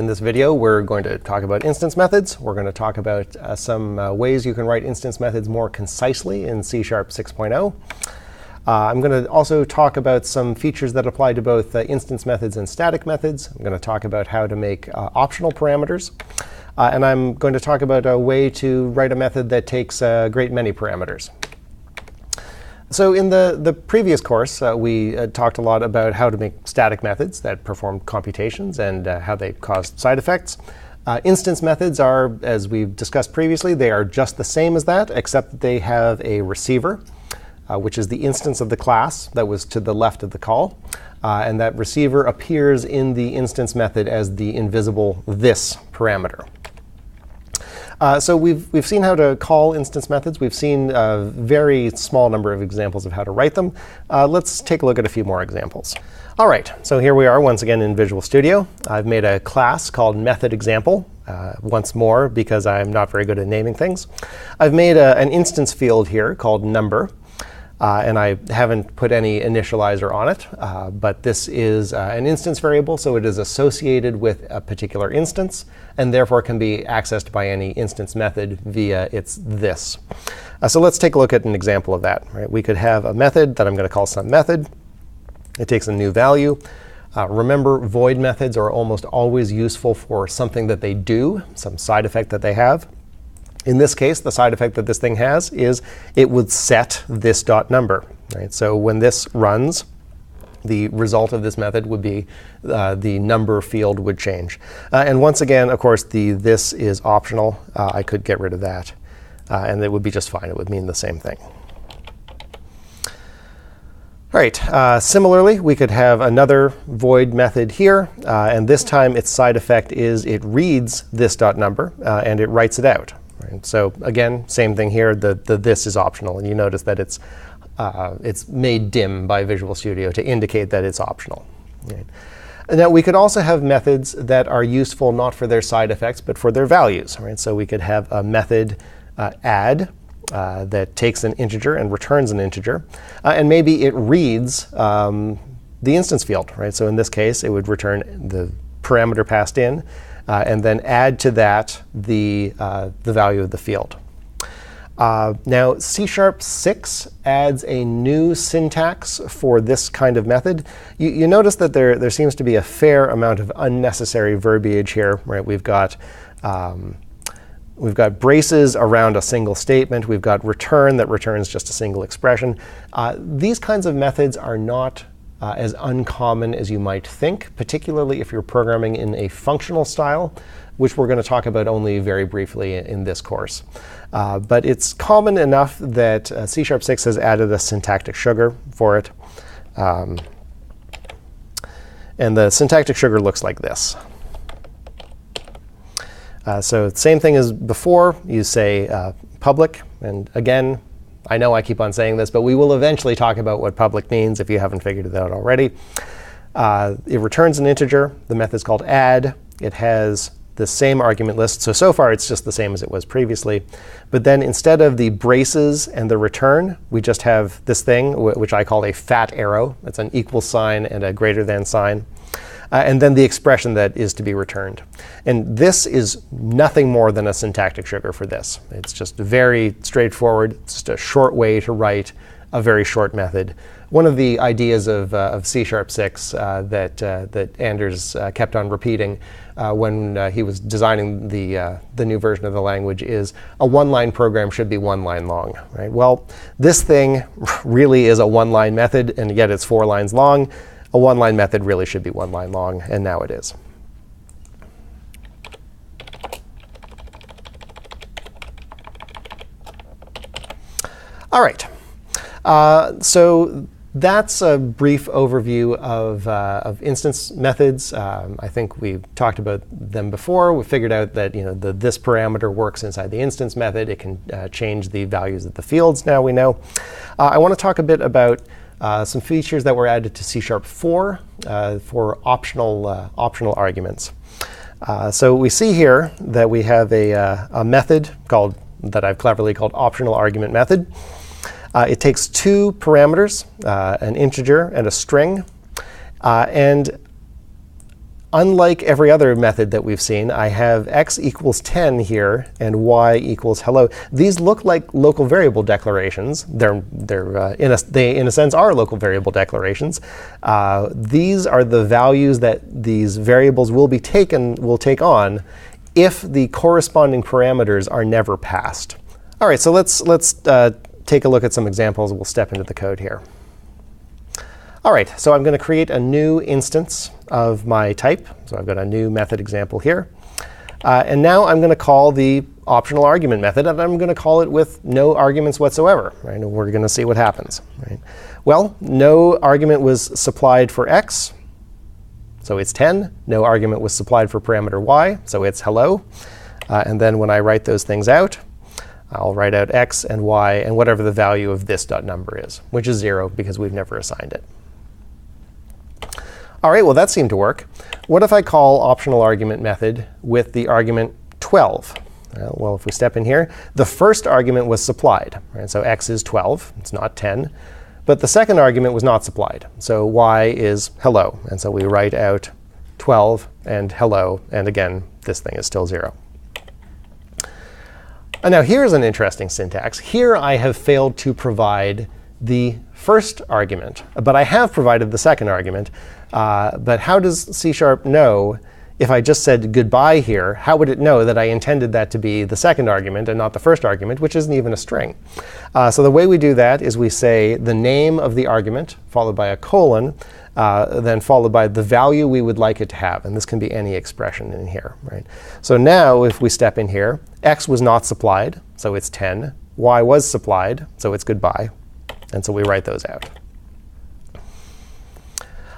In this video, we're going to talk about instance methods. We're going to talk about some ways you can write instance methods more concisely in C# 6.0. I'm going to also talk about some features that apply to both instance methods and static methods. I'm going to talk about how to make optional parameters. And I'm going to talk about a way to write a method that takes a great many parameters. So in the previous course, we talked a lot about how to make static methods that perform computations and how they cause side effects. Instance methods are, as we've discussed previously, they are just the same as that, except that they have a receiver, which is the instance of the class that was to the left of the call. And that receiver appears in the instance method as the invisible this parameter. So we've seen how to call instance methods. We've seen a very small number of examples of how to write them. Let's take a look at a few more examples. All right, so here we are once again in Visual Studio. I've made a class called MethodExample. Once more, because I'm not very good at naming things. I've made an instance field here called number. And I haven't put any initializer on it. But this is an instance variable, so it is associated with a particular instance, and therefore can be accessed by any instance method via its this. So let's take a look at an example of that. Right? We could have a method that I'm going to call some method. It takes a new value. Remember, void methods are almost always useful for something that they do, some side effect that they have. In this case, the side effect that this thing has is it would set this dot number. Right? So when this runs, the result of this method would be the number field would change. And once again, of course, the this is optional. I could get rid of that, and it would be just fine. It would mean the same thing. All right. Similarly, we could have another void method here. And this time, its side effect is it reads this dot number, and it writes it out. Right? So again, same thing here. The this is optional. And you notice that it's made dim by Visual Studio to indicate that it's optional. Right? And now we could also have methods that are useful not for their side effects, but for their values. Right? So we could have a method add that takes an integer and returns an integer. And maybe it reads the instance field. Right? So in this case, it would return the parameter passed in, and then add to that the value of the field. Now, C# 6 adds a new syntax for this kind of method. You notice that there seems to be a fair amount of unnecessary verbiage here. Right? We've got braces around a single statement. We've got return that returns just a single expression. These kinds of methods are not as uncommon as you might think, particularly if you're programming in a functional style, which we're going to talk about only very briefly in this course. But it's common enough that C# 6 has added a syntactic sugar for it. And the syntactic sugar looks like this. So same thing as before. You say public. And again, I know I keep on saying this, but we will eventually talk about what public means if you haven't figured it out already. It returns an integer. The method's called add. It has the same argument list. So far, it's just the same as it was previously. But then instead of the braces and the return, we just have this thing, which I call a fat arrow. It's an equal sign and a greater than sign. And then the expression that is to be returned. And this is nothing more than a syntactic sugar for this. It's just very straightforward. It's just a short way to write a very short method. One of the ideas of C# 6 that Anders kept on repeating when he was designing the new version of the language is a one-line program should be one line long. Right? Well, this thing really is a one-line method, and yet it's 4 lines long. A one-line method really should be 1 line long, and now it is. All right. So that's a brief overview of instance methods. I think we've talked about them before. We figured out that this parameter works inside the instance method. It can change the values of the fields, now we know. I want to talk a bit about some features that were added to C# 4 for optional arguments. So we see here that we have a method that I've cleverly called optional argument method. It takes 2 parameters, an integer and a string. And unlike every other method that we've seen, I have x equals 10 here and y equals hello. These look like local variable declarations. They in a sense are local variable declarations. These are the values that these variables will take on if the corresponding parameters are never passed. All right, so let's take a look at some examples. We'll step into the code here. All right, so I'm going to create a new instance of my type. So I've got a new method example here. And now I'm going to call the optional argument method, and I'm going to call it with no arguments whatsoever. Right? And we're going to see what happens. Right? Well, no argument was supplied for x, so it's 10. No argument was supplied for parameter y, so it's hello. And then when I write those things out, I'll write out x and y and whatever the value of this .number is, which is 0 because we've never assigned it. All right, well, that seemed to work. What if I call optional argument method with the argument 12? Well, if we step in here, the first argument was supplied. Right? So x is 12. It's not 10. But the second argument was not supplied. So y is hello. And so we write out 12 and hello. And again, this thing is still 0. And now here's an interesting syntax. Here I have failed to provide the first argument, but I have provided the second argument. But how does C# know if I just said goodbye here? How would it know that I intended that to be the second argument and not the first argument, which isn't even a string? So the way we do that is we say the name of the argument, followed by a colon, then followed by the value we would like it to have. And this can be any expression in here. Right? So now if we step in here, x was not supplied, so it's 10. Y was supplied, so it's goodbye. And so we write those out.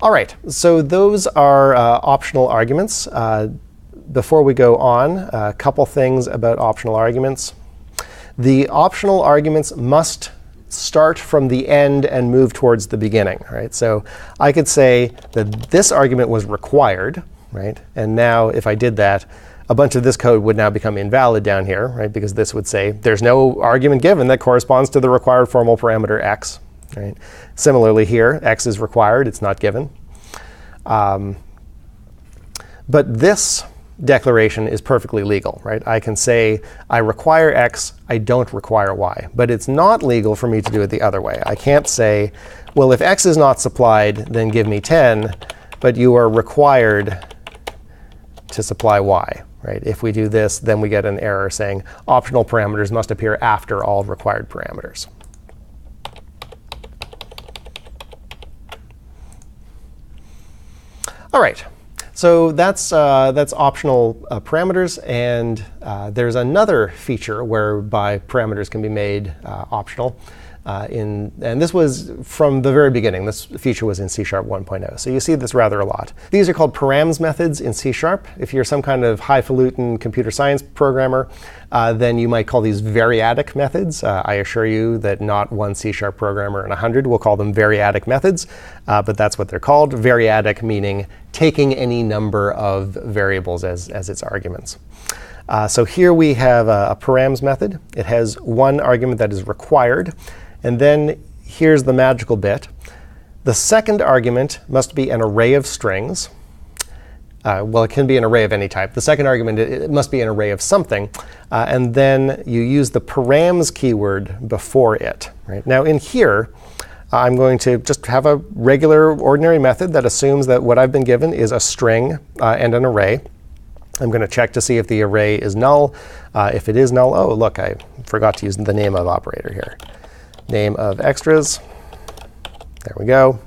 All right, so those are optional arguments. Before we go on, a couple things about optional arguments. The optional arguments must start from the end and move towards the beginning. Right? So I could say that this argument was required. Right? And now if I did that, a bunch of this code would now become invalid down here, right? Because this would say there's no argument given that corresponds to the required formal parameter x. Right? Similarly here, x is required. It's not given. But this declaration is perfectly legal. Right? I can say I require x, I don't require y. But it's not legal for me to do it the other way. I can't say, well, if x is not supplied, then give me 10. But you are required to supply y. Right? If we do this, then we get an error saying optional parameters must appear after all required parameters. All right, so that's optional parameters. And there's another feature whereby parameters can be made optional. And this was from the very beginning. This feature was in C# 1.0. So you see this rather a lot. These are called params methods in C#. If you're some kind of highfalutin computer science programmer, then you might call these variadic methods. I assure you that not one C# programmer in 100 will call them variadic methods. But that's what they're called. Variadic meaning taking any number of variables as its arguments. So here we have a params method. It has one argument that is required. And then here's the magical bit. The second argument must be an array of strings. Well, it can be an array of any type. The second argument, it must be an array of something. And then you use the params keyword before it. Right? Now in here, I'm going to just have a regular ordinary method that assumes that what I've been given is a string and an array. I'm going to check to see if the array is null. If it is null, oh, look, I forgot to use the name of operator here. Name of extras. There we go.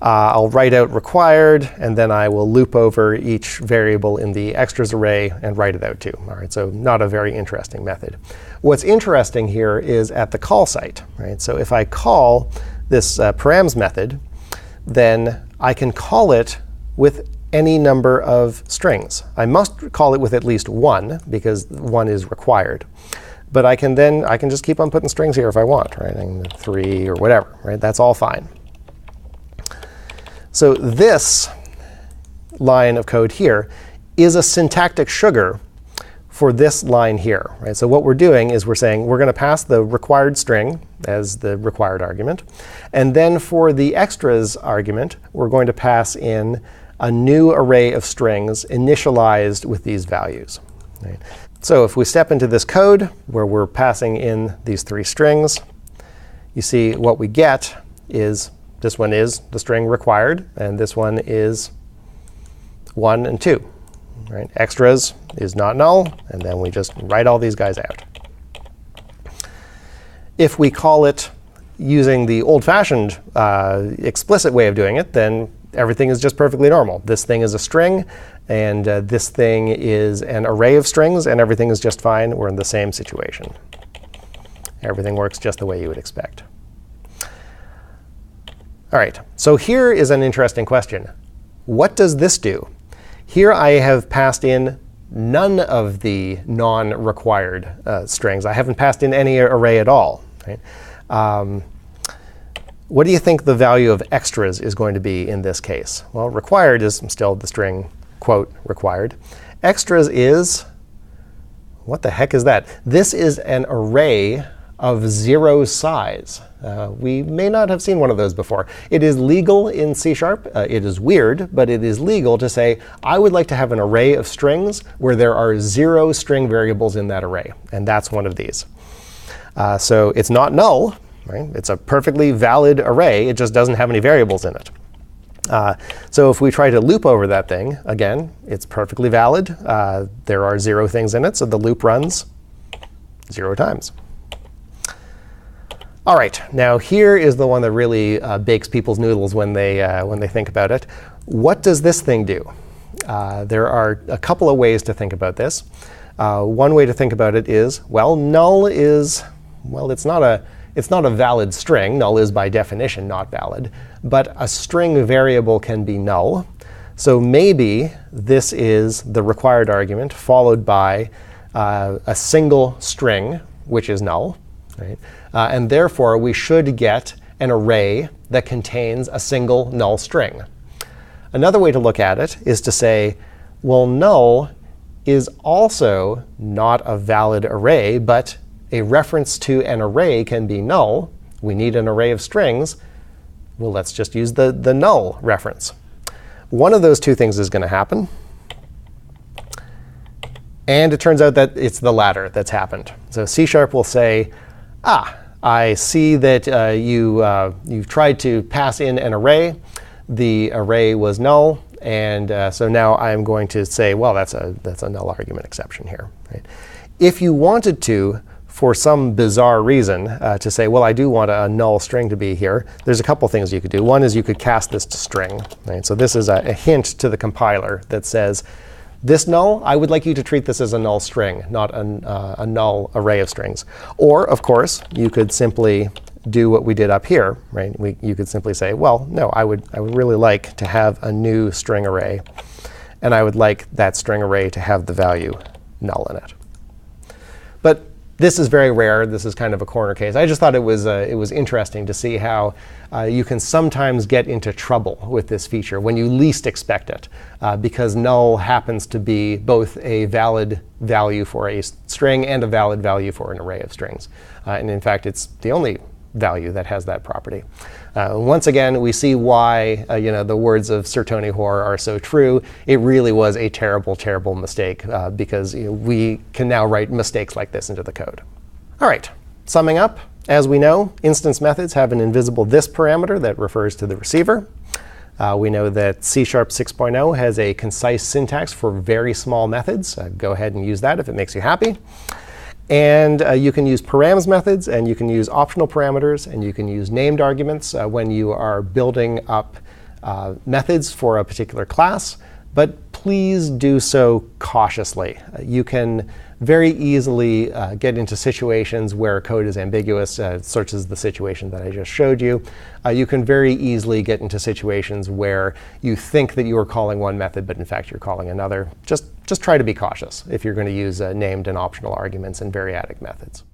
I'll write out required, and then I will loop over each variable in the extras array and write it out too. All right, so not a very interesting method. What's interesting here is at the call site. Right? So if I call this params method, then I can call it with any number of strings. I must call it with at least one, because one is required. But I can just keep on putting strings here if I want, right? And 3 or whatever, right? That's all fine. So this line of code here is a syntactic sugar for this line here, right? So what we're doing is we're saying we're going to pass the required string as the required argument. And then for the extras argument, we're going to pass in a new array of strings initialized with these values. Right? So if we step into this code where we're passing in these 3 strings, you see what we get is this one is the string required, and this one is 1 and 2. Right? Extras is not null, and then we just write all these guys out. If we call it using the old-fashioned explicit way of doing it, then everything is just perfectly normal. This thing is a string, and this thing is an array of strings, and everything is just fine. We're in the same situation. Everything works just the way you would expect. All right, so here is an interesting question. What does this do? Here I have passed in none of the non-required strings. I haven't passed in any array at all. Right? What do you think the value of extras is going to be in this case? Well, required is still the string, quote, required. Extras is, what the heck is that? This is an array of 0 size. We may not have seen one of those before. It is legal in C#. It is weird, but it is legal to say, I would like to have an array of strings where there are 0 string variables in that array. And that's one of these. So it's not null. Right? It's a perfectly valid array. It just doesn't have any variables in it. So if we try to loop over that thing, again, it's perfectly valid. There are 0 things in it, so the loop runs 0 times. All right, now here is the one that really bakes people's noodles when they think about it. What does this thing do? There are a couple of ways to think about this. One way to think about it is, well, null is, well, it's not a valid string. Null is by definition not valid. But a string variable can be null. So maybe this is the required argument followed by a single string, which is null. Right? And therefore, we should get an array that contains a single null string. Another way to look at it is to say, well, null is also not a valid array, but a reference to an array can be null. We need an array of strings. Well, let's just use the null reference. One of those 2 things is going to happen. And it turns out that it's the latter that's happened. So C# will say, I see that you've tried to pass in an array. The array was null. And so now I'm going to say, well, that's a null argument exception here. Right? If you wanted to, for some bizarre reason, to say, well, I do want a null string to be here, there's a couple things you could do. One is you could cast this to string. Right? So this is a hint to the compiler that says, this null, I would like you to treat this as a null string, not a null array of strings. Or, of course, you could simply do what we did up here. Right? You could simply say, well, no, I would really like to have a new string array. And I would like that string array to have the value null in it. But this is very rare. This is kind of a corner case. I just thought it was interesting to see how you can sometimes get into trouble with this feature when you least expect it, because null happens to be both a valid value for a string and a valid value for an array of strings. And in fact, it's the only value that has that property. Once again, we see why the words of Sir Tony Hoare are so true. It really was a terrible, terrible mistake, because we can now write mistakes like this into the code. All right, summing up, as we know, instance methods have an invisible this parameter that refers to the receiver. We know that C# 6.0 has a concise syntax for very small methods. Go ahead and use that if it makes you happy. And you can use params methods, and you can use optional parameters, and you can use named arguments when you are building up methods for a particular class. But please do so cautiously. You can very easily get into situations where code is ambiguous, such as the situation that I just showed you. You can very easily get into situations where you think that you are calling one method, but in fact you're calling another. Just try to be cautious if you're going to use named and optional arguments in variadic methods.